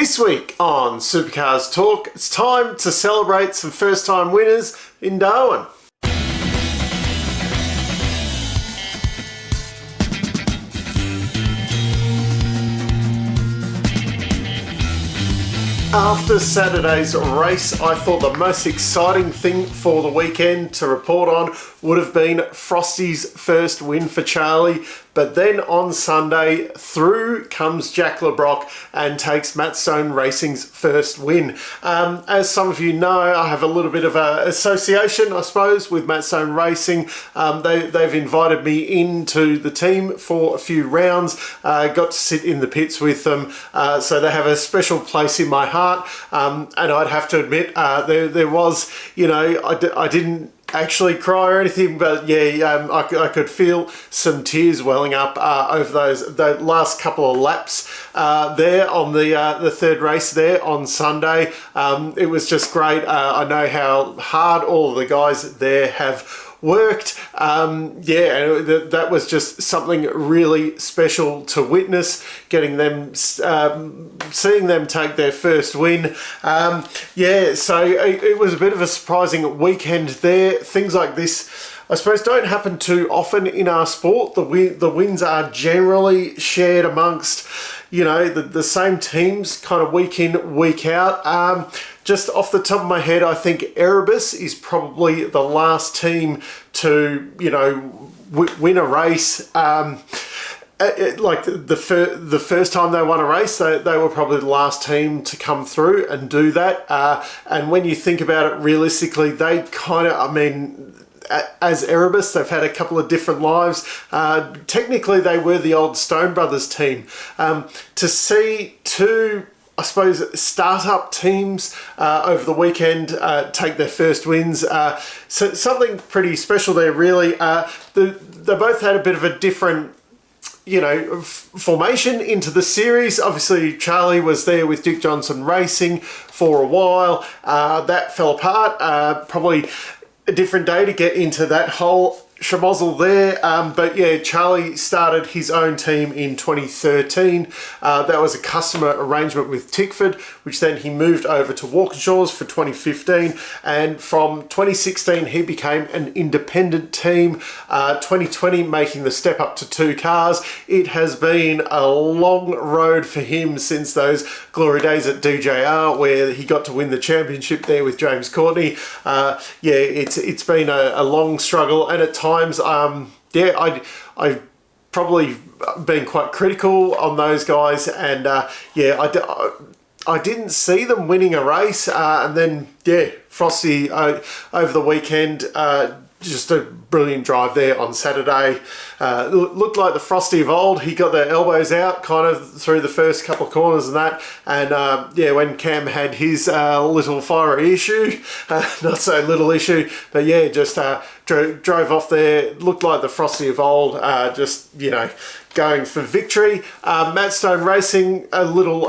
This week on Supercars Talk, it's time to celebrate some first-time winners in Darwin. After Saturday's race, I thought the most exciting thing for the weekend to report on would have been Frosty's first win for Charlie. But then on Sunday, through comes Jack LeBrock and takes Mustang Racing's first win. As some of you know, I have a little bit of an association, I suppose, with Mustang Racing. They've invited me into the team for a few rounds. Got to sit in the pits with them, so they have a special place in my heart. And I'd have to admit, there was, you know, I didn't actually cry or anything, but yeah, I could feel some tears welling up over the last couple of laps there on the third race there on Sunday. It was just great. I know how hard all of the guys there have worked. That was just something really special to witness, getting them, seeing them take their first win. So it was a bit of a surprising weekend there. Things like this, I suppose, don't happen too often in our sport. The wins are generally shared amongst, you know, the same teams kind of week in, week out. Just off the top of my head, I think Erebus is probably the last team to, you know, win a race. Like the first time they won a race, they were probably the last team to come through and do that. And when you think about it realistically, they kind of, I mean, as Erebus, they've had a couple of different lives. Technically, they were the old Stone Brothers team. To see two, I suppose, startup teams over the weekend take their first wins. So something pretty special there, really. They both had a bit of a different, you know, formation into the series. Obviously, Charlie was there with Dick Johnson Racing for a while. That fell apart. Probably a different day to get into that whole schmozzle there, but yeah, Charlie started his own team in 2013. That was a customer arrangement with Tickford, which then he moved over to Walkinshaws for 2015, and from 2016 he became an independent team. 2020 making the step up to 2 cars. It has been a long road for him since those glory days at DJR, where he got to win the championship there with James Courtney. It's been a long struggle, and at times, I've probably been quite critical on those guys, and I didn't see them winning a race, and then Frosty over the weekend, just a brilliant drive there on Saturday. Looked like the Frosty of old. He got the elbows out kind of through the first couple of corners and that. And when Cam had his little fiery issue, not so little issue, but yeah, just drove off there. Looked like the Frosty of old, just, you know, going for victory. Mustang Racing, a little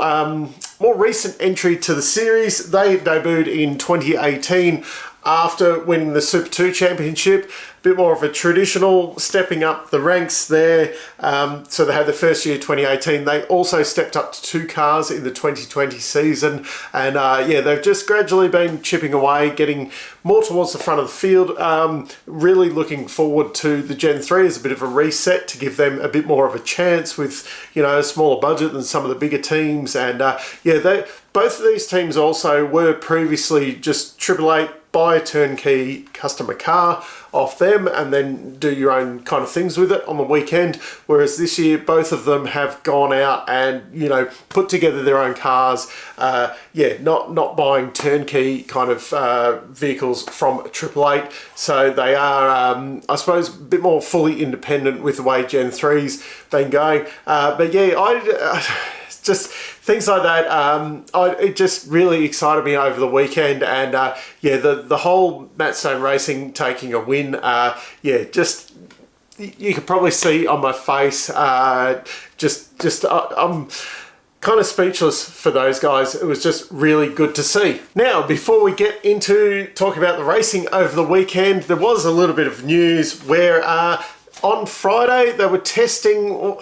more recent entry to the series. They debuted in 2018 after winning the Super 2 Championship. A bit more of a traditional stepping up the ranks there. So they had the first year, 2018. They also stepped up to 2 cars in the 2020 season. And they've just gradually been chipping away, getting more towards the front of the field. Really looking forward to the Gen 3 as a bit of a reset to give them a bit more of a chance with, you know, a smaller budget than some of the bigger teams. And both of these teams also were previously just Triple Eight, buy a turnkey customer car off them and then do your own kind of things with it on the weekend, whereas this year both of them have gone out and, you know, put together their own cars, not buying turnkey kind of vehicles from Triple Eight. So they are, I suppose, a bit more fully independent with the way Gen 3's been going. Just things like that. It just really excited me over the weekend, and the whole Mustang Racing taking a win. Just you can probably see on my face. I'm kind of speechless for those guys. It was just really good to see. Now, before we get into talking about the racing over the weekend, there was a little bit of news where on Friday they were testing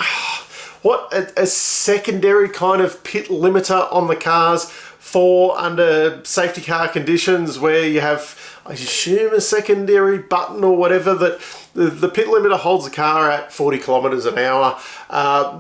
what a secondary kind of pit limiter on the cars for under safety car conditions where you have, I assume, a secondary button or whatever that the pit limiter holds the car at 40 kilometers an hour.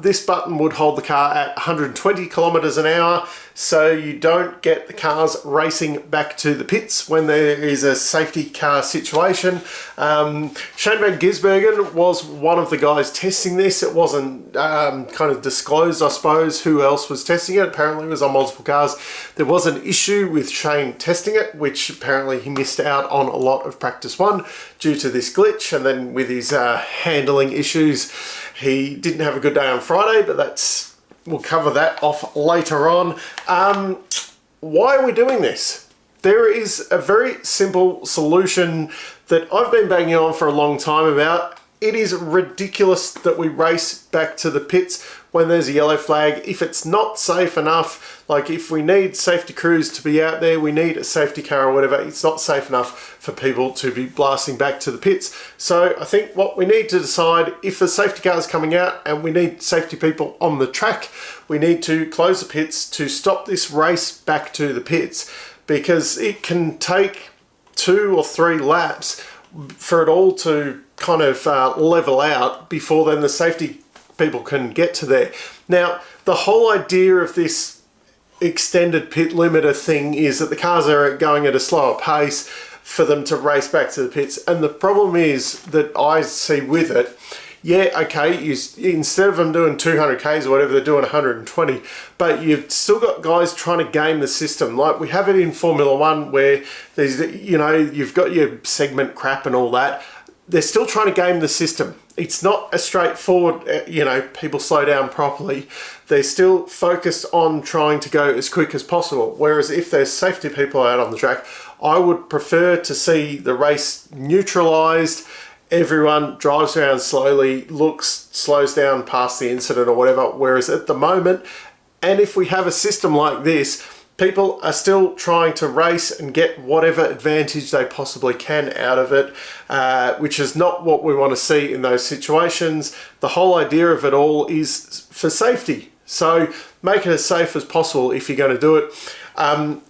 This button would hold the car at 120 kilometers an hour, so you don't get the cars racing back to the pits when there is a safety car situation. Shane Van Gisbergen was one of the guys testing this. It wasn't kind of disclosed, I suppose, who else was testing it. Apparently it was on multiple cars. There was an issue with Shane testing it, which apparently he missed out on a lot of practice one due to this glitch, and then with his handling issues, he didn't have a good day on Friday, but we'll cover that off later on. Why are we doing this? There is a very simple solution that I've been banging on for a long time about. It is ridiculous that we race back to the pits when there's a yellow flag. If it's not safe enough, like if we need safety crews to be out there, we need a safety car or whatever, it's not safe enough for people to be blasting back to the pits. So I think what we need to decide, if the safety car is coming out and we need safety people on the track, we need to close the pits to stop this race back to the pits, because it can take 2 or 3 laps for it all to kind of level out before then the safety people can get to there. Now, the whole idea of this extended pit limiter thing is that the cars are going at a slower pace for them to race back to the pits, and the problem is that I see with it, yeah, okay, instead of them doing 200 Ks or whatever, they're doing 120, but you've still got guys trying to game the system. Like we have it in Formula One where there's, you know, you've got your segment crap and all that. They're still trying to game the system. It's not a straightforward, you know, people slow down properly. They're still focused on trying to go as quick as possible. Whereas if there's safety people out on the track, I would prefer to see the race neutralised. Everyone drives around slowly, slows down past the incident or whatever. Whereas at the moment, and if we have a system like this, people are still trying to race and get whatever advantage they possibly can out of it, which is not what we want to see in those situations. The whole idea of it all is for safety. So make it as safe as possible if you're going to do it.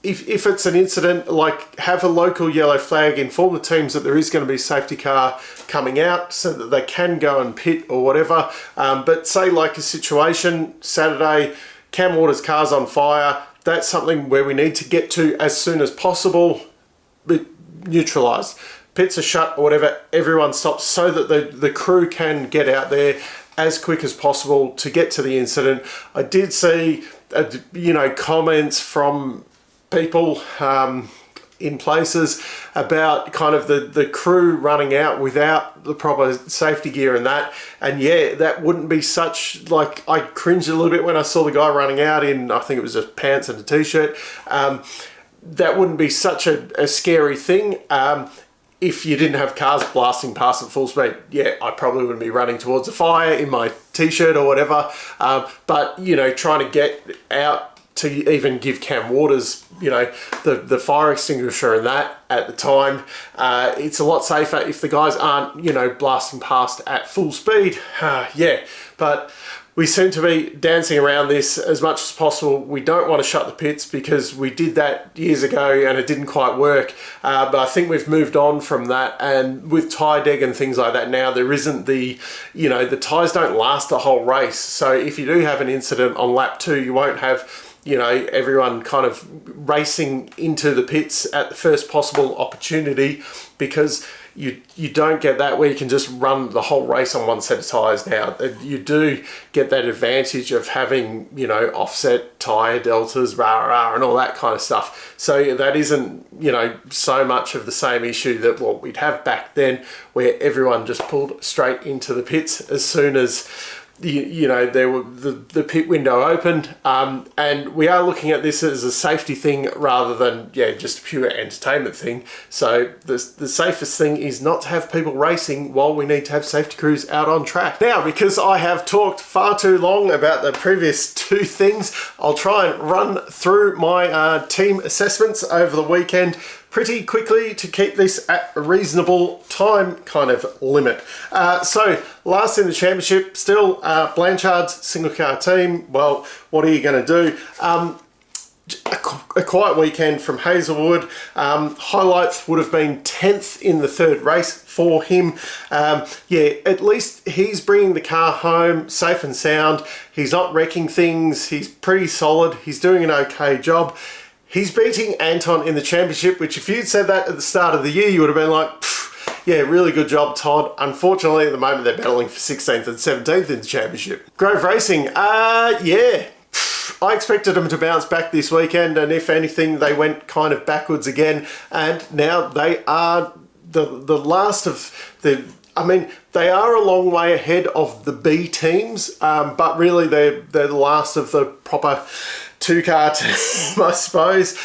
If it's an incident, like have a local yellow flag, inform the teams that there is going to be a safety car coming out so that they can go and pit or whatever. But say like a situation, Saturday, Cam Waters' car's on fire, that's something where we need to get to as soon as possible, but neutralised. Pits are shut or whatever, everyone stops so that the crew can get out there as quick as possible to get to the incident. I did see, you know, comments from people in places about kind of the crew running out without the proper safety gear and that. And yeah, that wouldn't be such, like, I cringed a little bit when I saw the guy running out in, I think it was just pants and a t-shirt. That wouldn't be such a scary thing. If you didn't have cars blasting past at full speed, yeah, I probably wouldn't be running towards a fire in my t-shirt or whatever. But, you know, trying to get out to even give Cam Waters, you know, the fire extinguisher and that at the time, it's a lot safer if the guys aren't, you know, blasting past at full speed. Yeah, but we seem to be dancing around this as much as possible. We don't want to shut the pits because we did that years ago and it didn't quite work. But I think we've moved on from that. And with tyre deg and things like that now, there isn't the, you know, the tyres don't last the whole race. So if you do have an incident on lap 2, you won't have, you know, everyone kind of racing into the pits at the first possible opportunity, because you don't get that where you can just run the whole race on one set of tyres now. You do get that advantage of having, you know, offset tyre deltas, and all that kind of stuff. So that isn't, you know, so much of the same issue that what we'd have back then, where everyone just pulled straight into the pits as soon as you know, there were the pit window opened, and we are looking at this as a safety thing rather than, yeah, just a pure entertainment thing. So the safest thing is not to have people racing while we need to have safety crews out on track. Now, because I have talked far too long about the previous 2 things, I'll try and run through my team assessments over the weekend. pretty quickly to keep this at a reasonable time kind of limit. So last in the championship, still Blanchard's single car team. Well, what are you going to do? A quiet weekend from Hazelwood. Highlights would have been 10th in the third race for him. Yeah, at least he's bringing the car home safe and sound. He's not wrecking things. He's pretty solid. He's doing an okay job. He's beating Anton in the championship, which if you'd said that at the start of the year, you would have been like, yeah, really good job, Todd. Unfortunately, at the moment, they're battling for 16th and 17th in the championship. Grove Racing, yeah. I expected them to bounce back this weekend, and if anything, they went kind of backwards again. And now they are the last of the... I mean, they are a long way ahead of the B teams, but really they're the last of the proper two-car team, I suppose.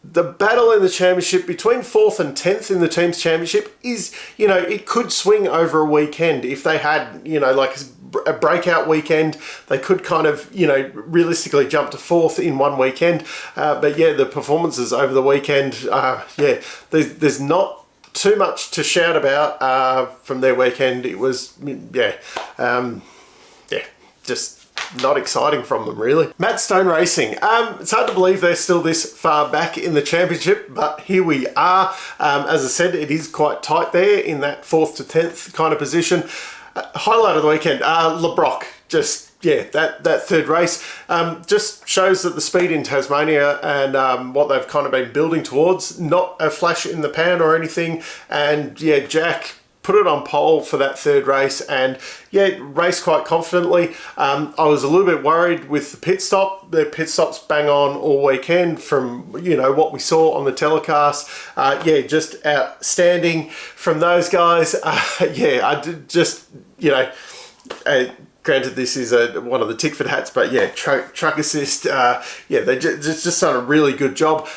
The battle in the championship between 4th and 10th in the team's championship is, you know, it could swing over a weekend. If they had, you know, like a breakout weekend, they could kind of, you know, realistically jump to 4th in one weekend. But yeah, the performances over the weekend, yeah, there's not too much to shout about from their weekend. It was, yeah, yeah, just not exciting from them, really. Matt Stone Racing. It's hard to believe they're still this far back in the championship, but here we are. As I said, it is quite tight there in that 4th to 10th kind of position. Highlight of the weekend, LeBrock. Just, yeah, that third race just shows that the speed in Tasmania and what they've kind of been building towards, not a flash in the pan or anything. And yeah, Jack put it on pole for that third race and yeah, raced quite confidently. I was a little bit worried with the pit stop. Their pit stops bang on all weekend from, you know, what we saw on the telecast. Yeah, just outstanding from those guys. Yeah, I did just, you know, granted this is one of the Tickford hats, but yeah, truck assist. Yeah, they just done a really good job.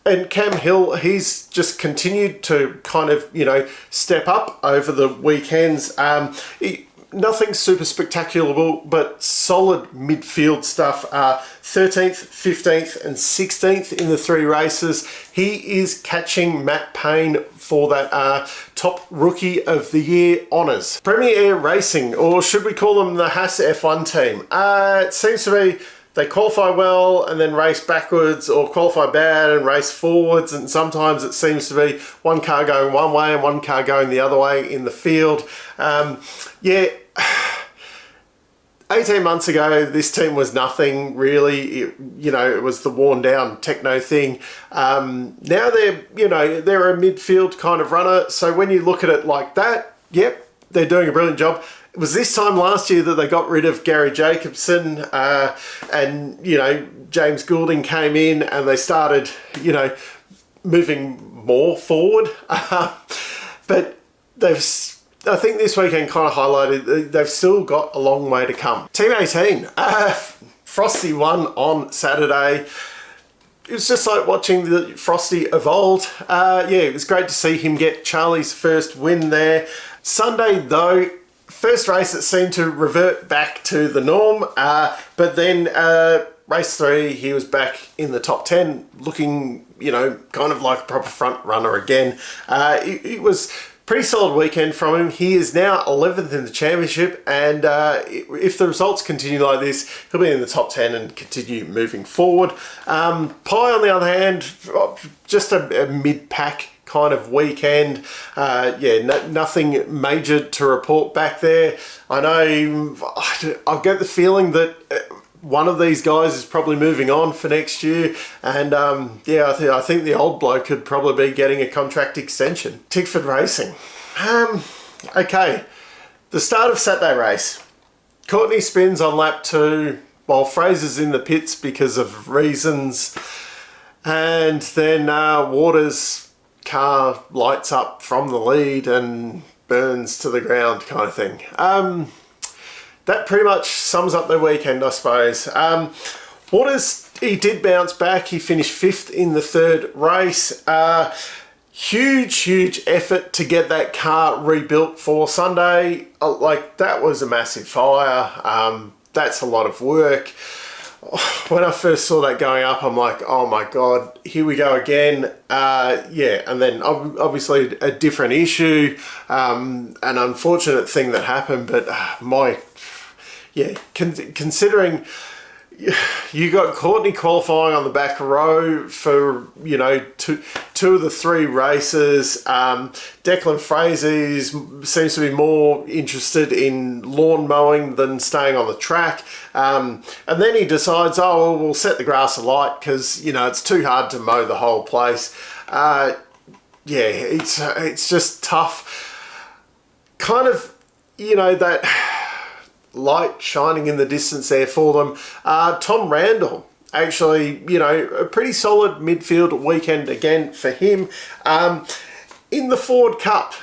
And Cam Hill, he's just continued to kind of, you know, step up over the weekends. Nothing super spectacular, but solid midfield stuff. 13th, 15th and 16th in the 3 races. He is catching Matt Payne for that top rookie of the year honours. Premier Air Racing, or should we call them the Haas F1 team? It seems to be they qualify well and then race backwards, or qualify bad and race forwards, and sometimes it seems to be one car going one way and one car going the other way in the field. Yeah, 18 months ago this team was nothing really. You know, it was the worn down techno thing. Now they're, you know, they're a midfield kind of runner, so when you look at it like that, yep, they're doing a brilliant job. It was this time last year that they got rid of Gary Jacobson and, you know, James Goulding came in and they started, you know, moving more forward. But they've, I think this weekend kind of highlighted they've still got a long way to come. Team 18, Frosty won on Saturday. It was just like watching the Frosty evolve. Yeah, it was great to see him get Charlie's first win there. Sunday though, first race it seemed to revert back to the norm, but then race 3 he was back in the top 10 looking, you know, kind of like a proper front runner again. It was pretty solid weekend from him. He is now 11th in the championship, and if the results continue like this, he'll be in the top 10 and continue moving forward. Pye, on the other hand, just a mid-pack kind of weekend. Yeah, nothing major to report back there. I know, I get the feeling that one of these guys is probably moving on for next year, and yeah, I think the old bloke could probably be getting a contract extension. Tickford Racing. Okay, the start of Saturday race. Courtney spins on lap 2 while Fraser's in the pits because of reasons, and then Waters' car lights up from the lead and burns to the ground kind of thing. That pretty much sums up the weekend, I suppose. Waters, he did bounce back. He finished 5th in the 3rd race. Huge effort to get that car rebuilt for Sunday. Like, that was a massive fire. That's a lot of work. when I first saw that going up, I'm like, oh my God, here we go again. Yeah, and then obviously a different issue, an unfortunate thing that happened, but considering you got Courtney qualifying on the back row for, you know, two of the three races. Declan Fraser seems to be more interested in lawn mowing than staying on the track. And then he decides, oh, well, we'll set the grass alight because, you know, it's too hard to mow the whole place. Yeah, it's just tough. Kind of, you know, that light shining in the distance there for them. Tom Randall, actually, you know, a pretty solid midfield weekend again for him. In the Ford Cup,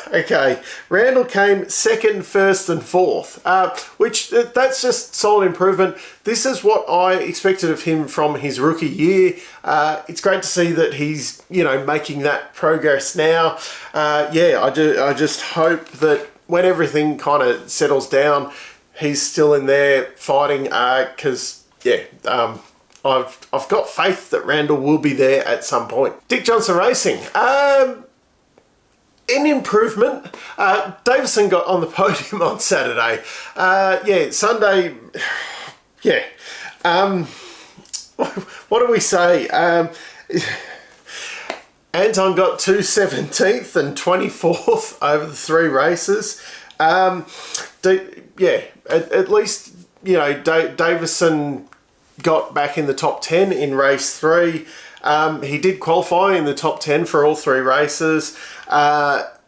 okay, Randall came second, first and fourth, which that's just solid improvement. This is what I expected of him from his rookie year. It's great to see that he's, you know, making that progress now. Yeah, I just hope that when everything kind of settles down, he's still in there fighting, because, yeah, I've got faith that Randall will be there at some point. Dick Johnson Racing. An improvement. Davison got on the podium on Saturday. Yeah, Sunday, yeah. What do we say? Anton got 217th and 24th over the three races. Yeah, at least, you know, Davison got back in the top 10 in race 3. He did qualify in the top 10 for all three races.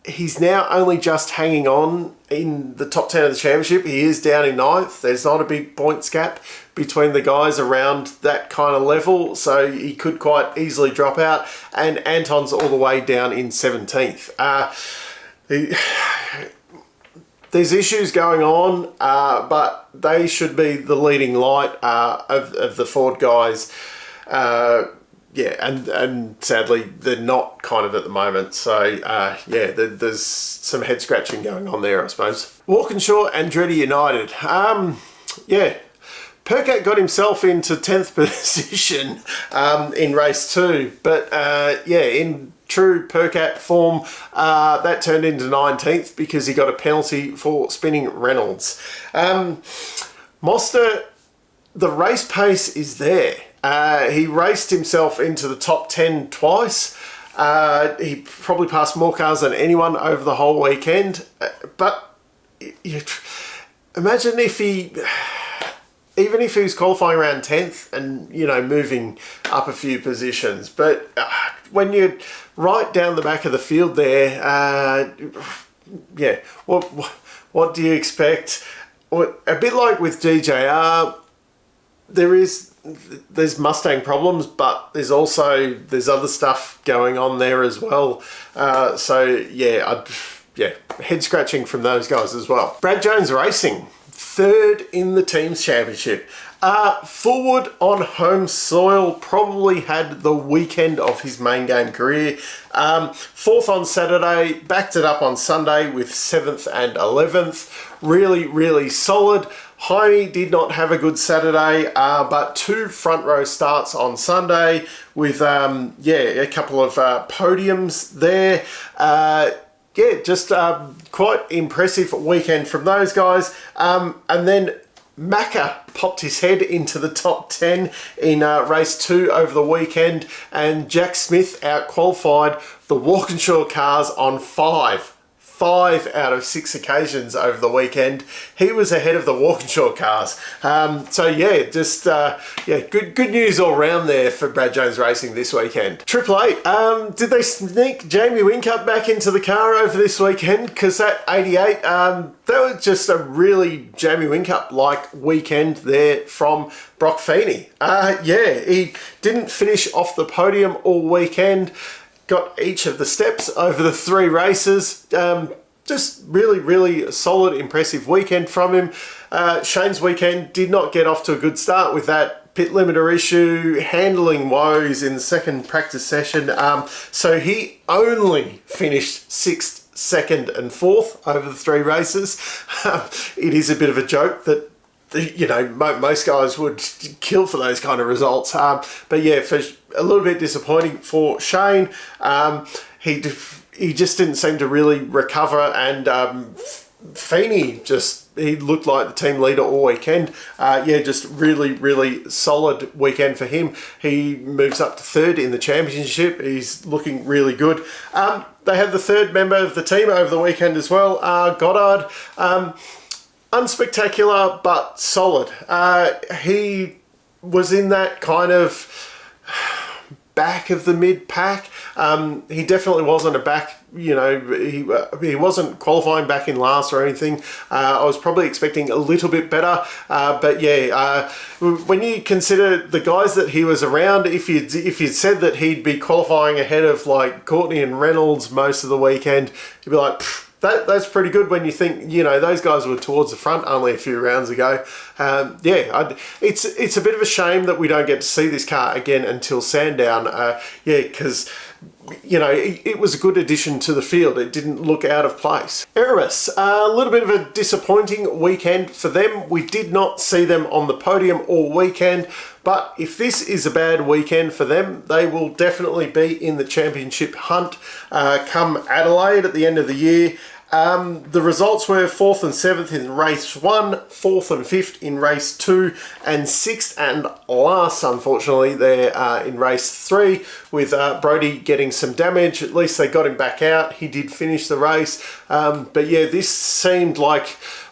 He's now only just hanging on in the top 10 of the championship. He is down in 9th. There's not a big points gap between the guys around that kind of level, so he could quite easily drop out. And Anton's all the way down in 17th. There's issues going on, but they should be the leading light of the Ford guys. Yeah, and sadly, they're not kind of at the moment. So, yeah, there's some head scratching going on there, I suppose. Walkinshaw, Andretti United. Yeah, Percat got himself into 10th position in race 2. But, yeah, in true Percat form, that turned into 19th because he got a penalty for spinning Reynolds. Moster, the race pace is there. He raced himself into the top 10 twice. He probably passed more cars than anyone over the whole weekend. But imagine if even if he was qualifying around 10th and, you know, moving up a few positions. But when you're right down the back of the field there, yeah, what do you expect? A bit like with DJR, there's Mustang problems, but there's other stuff going on there as well. So yeah, head scratching from those guys as well. Brad Jones Racing, 3rd in the team's championship. Forward on home soil, probably had the weekend of his main game career. 4th on Saturday, backed it up on Sunday with 7th and 11th. Really, really solid. Jaime did not have a good Saturday, but 2 front row starts on Sunday with, yeah, a couple of podiums there. Yeah, just quite impressive weekend from those guys. And then Macca popped his head into the top 10 in race 2 over the weekend, and Jack Smith out-qualified the Walkinshaw cars on 5 out of 6 occasions over the weekend. He was ahead of the Walkinshaw cars. So yeah, just yeah, good news all round there for Brad Jones Racing this weekend. Triple Eight, did they sneak Jamie Whincup back into the car over this weekend? Because that 88, that was just a really Jamie Whincup-like weekend there from Brock Feeney. Yeah, he didn't finish off the podium all weekend. Got each of the steps over the 3 races. Just really, really solid, impressive weekend from him. Shane's weekend did not get off to a good start with that pit limiter issue, handling woes in the second practice session. So he only finished 6th, 2nd and 4th over the 3 races. It is a bit of a joke that you know, most guys would kill for those kind of results. But yeah, for a little bit disappointing for Shane. He just didn't seem to really recover, and Feeney he looked like the team leader all weekend. Yeah, just really solid weekend for him. He moves up to third in the championship. He's looking really good. They had the third member of the team over the weekend as well, Goddard. Unspectacular, but solid. He was in that kind of back of the mid-pack. He definitely wasn't a back, you know, he wasn't qualifying back in last or anything. I was probably expecting a little bit better, but yeah, when you consider the guys that he was around, if you'd said that he'd be qualifying ahead of like Courtney and Reynolds most of the weekend, you'd be like, that's pretty good when you think, you know, those guys were towards the front only a few rounds ago. Yeah, it's a bit of a shame that we don't get to see this car again until Sandown. Yeah, because, you know, it was a good addition to the field. It didn't look out of place. Erebus, a little bit of a disappointing weekend for them. We did not see them on the podium all weekend, but if this is a bad weekend for them, they will definitely be in the championship hunt come Adelaide at the end of the year. The results were 4th and 7th in race 1, 4th and 5th in race 2, and 6th and last, unfortunately, they're in race 3, with Brody getting some damage. At least they got him back out. He did finish the race. But yeah, this seemed like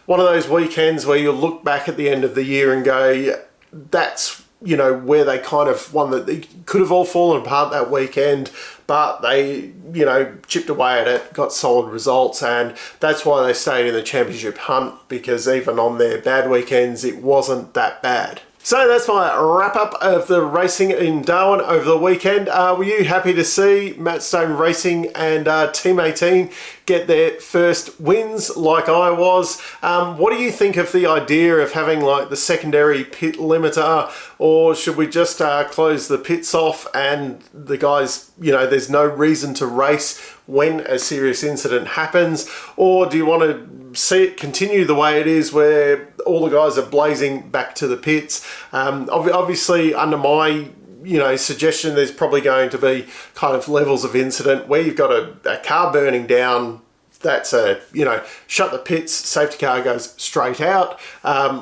one of those weekends where you look back at the end of the year and go, that's, you know, where they kind of won. That they could have all fallen apart that weekend, but they, you know, chipped away at it, got solid results, and that's why they stayed in the championship hunt, because even on their bad weekends, it wasn't that bad. So that's my wrap up of the racing in Darwin over the weekend. Were you happy to see Matt Stone Racing and Team 18 get their first wins like I was? What do you think of the idea of having like the secondary pit limiter, or should we just close the pits off and the guys, you know, there's no reason to race when a serious incident happens? Or do you want to see it continue the way it is, where all the guys are blazing back to the pits? Obviously, under my, you know, suggestion, there's probably going to be kind of levels of incident where you've got a car burning down. That's a, you know, shut the pits, safety car goes straight out.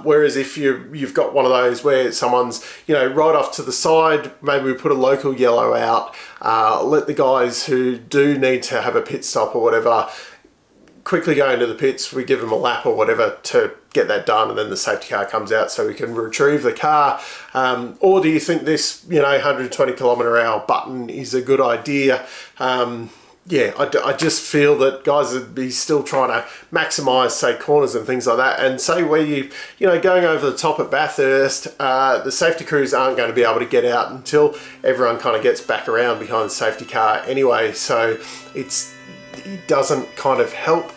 Whereas if you've got one of those where someone's, you know, right off to the side, maybe we put a local yellow out, let the guys who do need to have a pit stop or whatever quickly go into the pits, we give them a lap or whatever to get that done, and then the safety car comes out so we can retrieve the car. Or do you think this, you know, 120 km/h button is a good idea? Yeah, I just feel that guys would be still trying to maximise, say, corners and things like that. And say where you know, going over the top at Bathurst, the safety crews aren't going to be able to get out until everyone kind of gets back around behind the safety car anyway. So it doesn't kind of help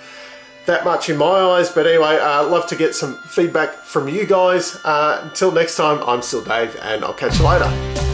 that much in my eyes. But anyway, love to get some feedback from you guys. Until next time, I'm still Dave, and I'll catch you later.